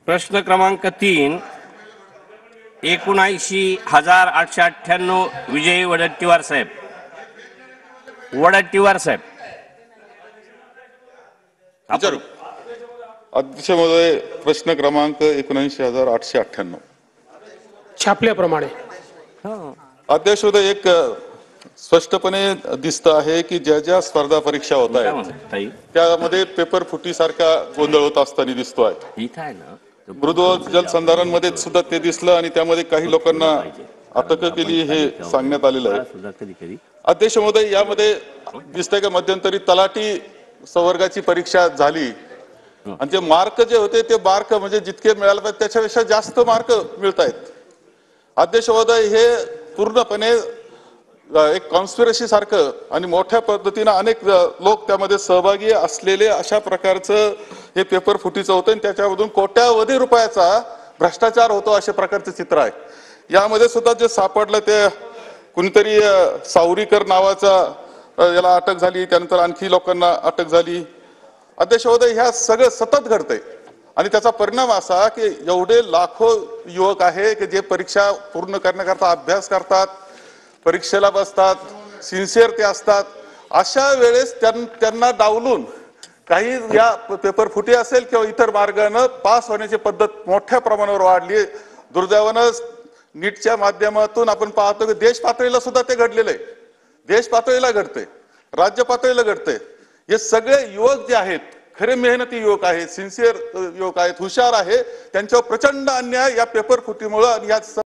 प्रश्न क्रमांक 3 79,898 विजय वडट्टीवार साहेब. अध्यक्ष महोदय, प्रश्न क्रमांक 79,898 छापल्याप्रमाणे. अध्यक्ष महोदय, एक स्पष्टपणे दिसत आहे की ज्या ज्या स्पर्धा परीक्षा होत आहेत त्यामध्ये पेपर फुटी सारखा गोंधळ होत असताना दिसतोय. मृदू जलसंधारण मध्ये सुद्धा ते दिसलं आणि त्यामध्ये काही लोकांना अटक केली हे सांगण्यात आलेलं आहे. अध्यक्ष महोदय, यामध्ये दिसतंय का मध्यंतरी तलाठी संवर्गाची परीक्षा झाली आणि ते मार्क जे होते ते मार्क म्हणजे जितके मिळाले पाहिजे त्याच्यापेक्षा जास्त मार्क मिळत आहेत. अध्यक्ष महोदय, हे पूर्णपणे एक कॉन्स्पिरसी सारखं आणि मोठ्या पद्धतीने अनेक लोक त्यामध्ये सहभागी असलेले अशा प्रकारचं हे पेपर फुटीचं होतं आणि त्याच्यामधून कोट्यावधी रुपयाचा भ्रष्टाचार होतो अशा प्रकारचं चित्र आहे. यामध्ये सुद्धा जे सापडलं ते कुणीतरी सावरीकर नावाचा याला अटक झाली, त्यानंतर आणखी लोकांना अटक झाली. अध्यक्ष महोदय, ह्या सगळं सतत घडतंय आणि त्याचा परिणाम असा की एवढे लाखो युवक आहे की जे परीक्षा पूर्ण करण्याकरता अभ्यास करतात, परीक्षेला बसतात, सिन्सिअर ते असतात. अशा वेळेस त्यांना डावलून काही या पेपर फुटी असेल किंवा इतर मार्गाने पास होण्याची पद्धत मोठ्या प्रमाणावर वाढली. दुर्दैवानं नीटच्या माध्यमातून आपण पाहतो की देश पातळीला सुद्धा ते घडलेलं आहे. देश पातळीला घडते, राज्य पातळीला घडते. हे सगळे युवक जे आहेत, खरे मेहनती युवक आहेत, सिन्सिअर युवक आहेत, हुशार आहे, त्यांच्यावर प्रचंड अन्याय या पेपर फुटीमुळे आणि या